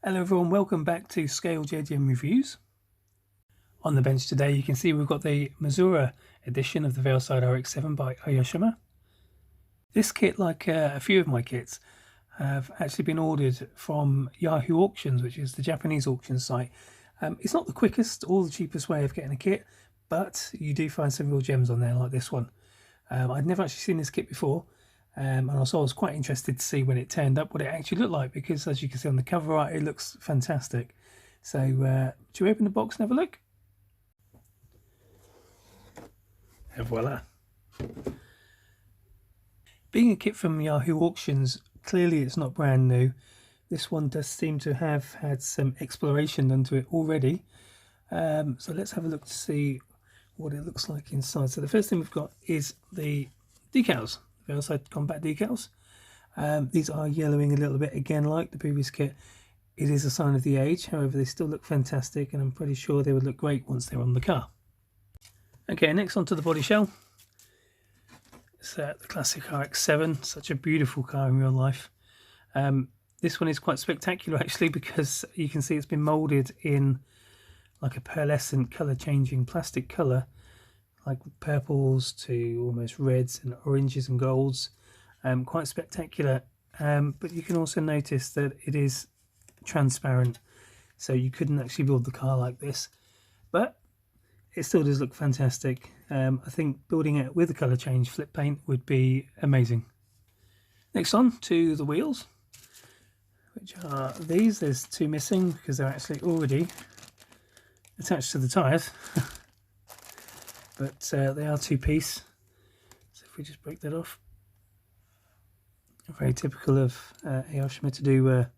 Hello everyone, welcome back to Scale JDM Reviews. On the bench today you can see we've got the Mazzora edition of the Veilside RX7 by Aoshima. This kit, like a few of my kits, have actually been ordered from Yahoo Auctions, which is the Japanese auction site. It's not the quickest or the cheapest way of getting a kit, but you do find some real gems on there like this one. I'd never actually seen this kit before. And also I was quite interested to see when it turned up what it actually looked like, because as you can see on the cover art it looks fantastic. So do you open the box and have a look? And voila. Being a kit from Yahoo Auctions, clearly it's not brand new. This one does seem to have had some exploration done to it already. So let's have a look to see what it looks like inside. So the first thing we've got is the decals. Veilside combat decals. These are yellowing a little bit again like the previous kit. It is a sign of the age, however they still look fantastic, and I'm pretty sure they would look great once they're on the car. Okay, next onto the body shell. It's the classic RX7, such a beautiful car in real life. This one is quite spectacular actually, because you can see it's been moulded in like a pearlescent colour changing plastic colour, like purples to almost reds and oranges and golds. Quite spectacular, but you can also notice that it is transparent, so you couldn't actually build the car like this, but it still does look fantastic. I think building it with the colour change flip paint would be amazing. Next on to the wheels, which are these. There's two missing because they're actually already attached to the tyres. But they are two-piece, so if we just break that off, very typical of Aoshima to do a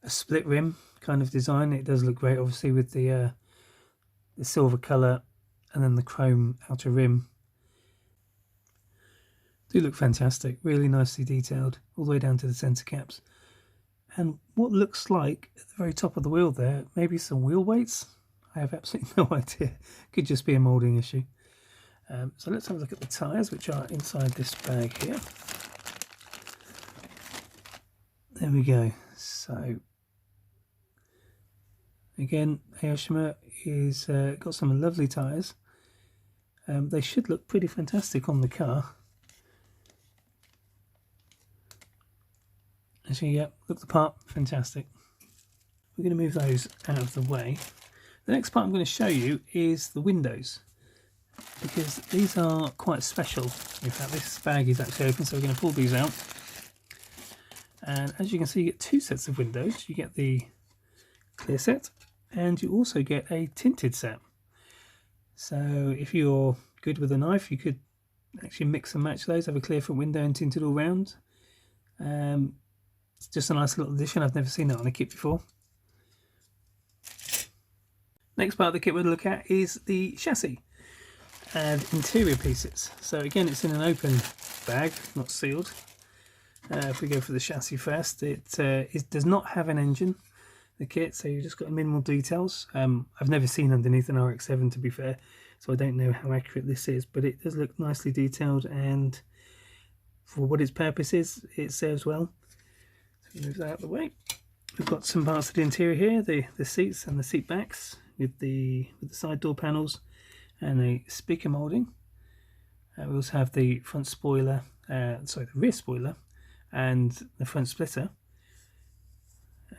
split rim kind of design. It does look great, obviously, with the silver colour and then the chrome outer rim. Do look fantastic, really nicely detailed, all the way down to the centre caps. And what looks like at the very top of the wheel there, maybe some wheel weights. I have absolutely no idea. Could just be a moulding issue. So let's have a look at the tyres, which are inside this bag here. There we go. So again, Aoshima is got some lovely tyres. They should look pretty fantastic on the car. Actually, yeah, look the part, fantastic. We're going to move those out of the way. The next part I'm going to show you is the windows, because these are quite special. In fact, this bag is actually open, so we're going to pull these out. And as you can see, you get two sets of windows. You get the clear set, and you also get a tinted set. So if you're good with a knife, you could actually mix and match those, have a clear front window and tinted all round. It's just a nice little addition. I've never seen that on a kit before. Next part of the kit we'll look at is the chassis and interior pieces. So again, it's in an open bag, not sealed. If we go for the chassis first, it does not have an engine, the kit, so you've just got minimal details. I've never seen underneath an RX7, to be fair, so I don't know how accurate this is, but it does look nicely detailed, and for what its purpose is, it serves well. So move that out of the way. We've got some parts of the interior here, the seats and the seat backs, with the side door panels and a speaker moulding. We also have the front spoiler, the rear spoiler and the front splitter.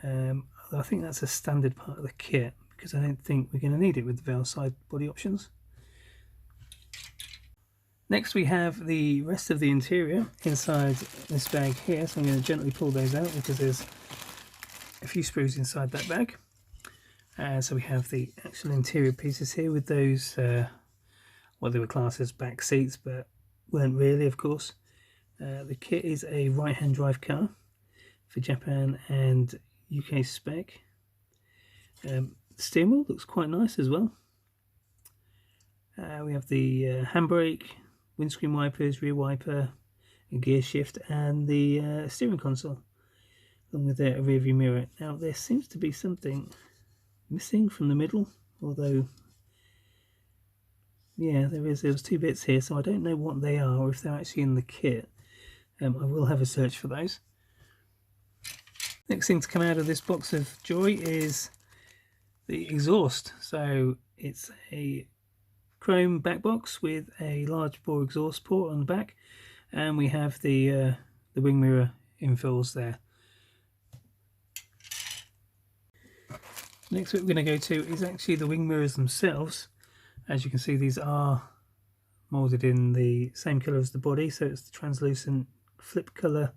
I think that's a standard part of the kit, because I don't think we're going to need it with the Veilside body options. Next we have the rest of the interior inside this bag here, so I'm going to gently pull those out because there's a few screws inside that bag. So we have the actual interior pieces here with those, well, they were classed as back seats, but weren't really, of course. The kit is a right-hand drive car for Japan and UK spec. The steering wheel looks quite nice as well. We have the handbrake, windscreen wipers, rear wiper, a gear shift, and the steering console, along with a rear view mirror. Now there seems to be something missing from the middle, although yeah, there's two bits here, so I don't know what they are or if they're actually in the kit. I will have a search for those. Next thing to come out of this box of joy is the exhaust. So it's a chrome back box with a large bore exhaust port on the back, and we have the wing mirror infills there. Next, what we're going to go to is actually the wing mirrors themselves. As you can see, these are moulded in the same colour as the body, so it's the translucent flip colour,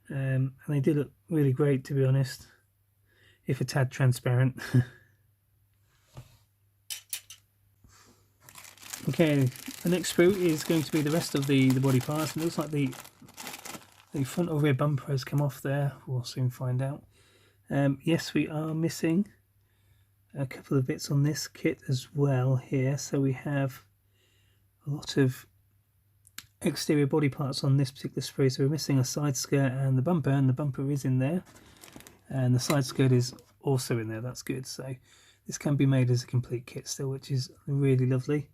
and they do look really great, to be honest, if a tad transparent. Okay, the next sprue is going to be the rest of the body parts. It looks like the front or rear bumper has come off there. We'll soon find out. Yes, we are missing a couple of bits on this kit as well here. So we have a lot of exterior body parts on this particular sprue. So we're missing a side skirt and the bumper is in there. And the side skirt is also in there. That's good. So this can be made as a complete kit still, which is really lovely.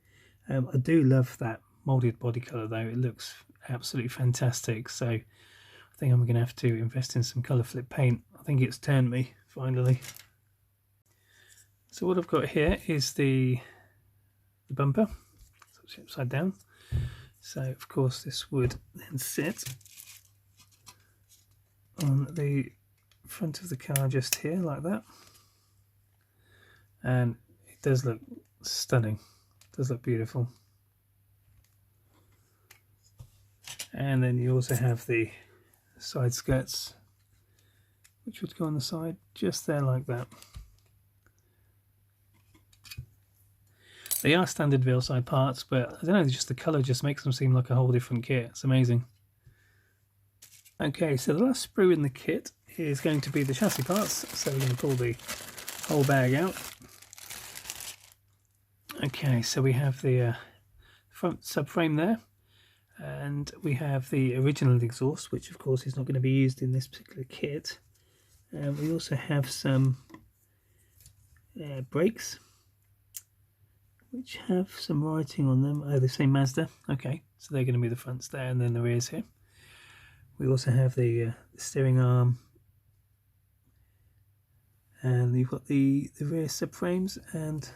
I do love that moulded body colour though. It looks absolutely fantastic. So I think I'm going to have to invest in some colour flip paint. I think it's turned me finally. So what I've got here is the bumper. So it's upside down. So of course this would then sit on the front of the car just here like that. And it does look stunning. It does look beautiful. And then you also have the side skirts, which would go on the side just there like that. They are standard Veilside parts, but I don't know, just the colour just makes them seem like a whole different kit. It's amazing. Okay, so the last sprue in the kit is going to be the chassis parts. So we're going to pull the whole bag out. Okay, so we have the front subframe there, and we have the original exhaust, which of course is not going to be used in this particular kit. We also have some brakes, which have some writing on them. Oh, they say Mazda. Okay, so they're going to be the fronts there, and then the rears here. We also have the steering arm, and you've got the rear subframes, and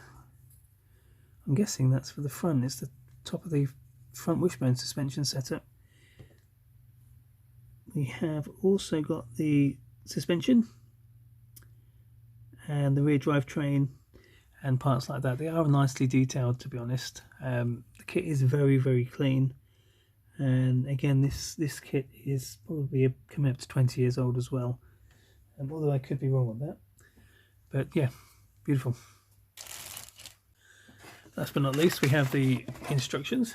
I'm guessing that's for the front. It's the top of the front wishbone suspension setup. We have also got the suspension and the rear drivetrain and parts like that. They are nicely detailed, to be honest. The kit is very, very clean, and again, this kit is probably coming up to 20 years old as well. Although I could be wrong on that, but yeah, beautiful. Last but not least, we have the instructions.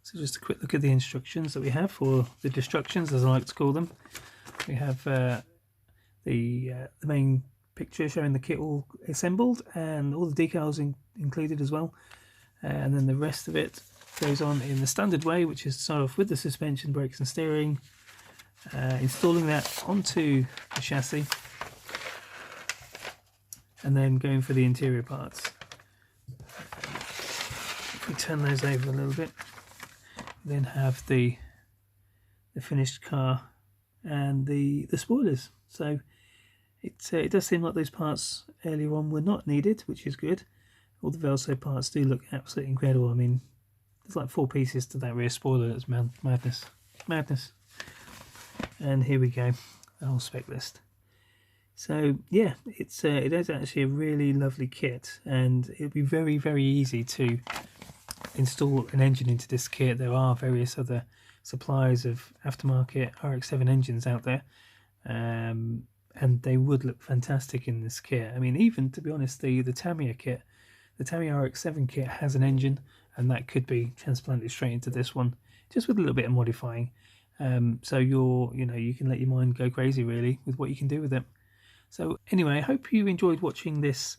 So just a quick look at the instructions that we have, or the destructions as I like to call them. We have the main picture showing the kit all assembled and all the decals included as well. And then the rest of it goes on in the standard way, which is to start off with the suspension, brakes and steering, installing that onto the chassis, and then going for the interior parts. If we turn those over a little bit, we then have the finished car and the spoilers. So it does seem like those parts earlier on were not needed, which is good. All the Veilside parts do look absolutely incredible. I mean, there's like 4 pieces to that rear spoiler. That's madness. And here we go, the whole spec list. So yeah, it is actually a really lovely kit, and it'll be very, very easy to install an engine into this kit. There are various other suppliers of aftermarket RX7 engines out there, and they would look fantastic in this kit. I mean, even to be honest, the Tamiya kit, the Tamiya RX7 kit has an engine, and that could be transplanted straight into this one, just with a little bit of modifying. So you can let your mind go crazy really with what you can do with it. So anyway, I hope you enjoyed watching this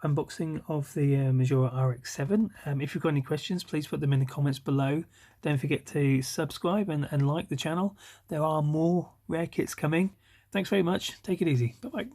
unboxing of the Mazzora RX7. If you've got any questions, please put them in the comments below. Don't forget to subscribe and like the channel. There are more rare kits coming. Thanks very much. Take it easy. Bye-bye.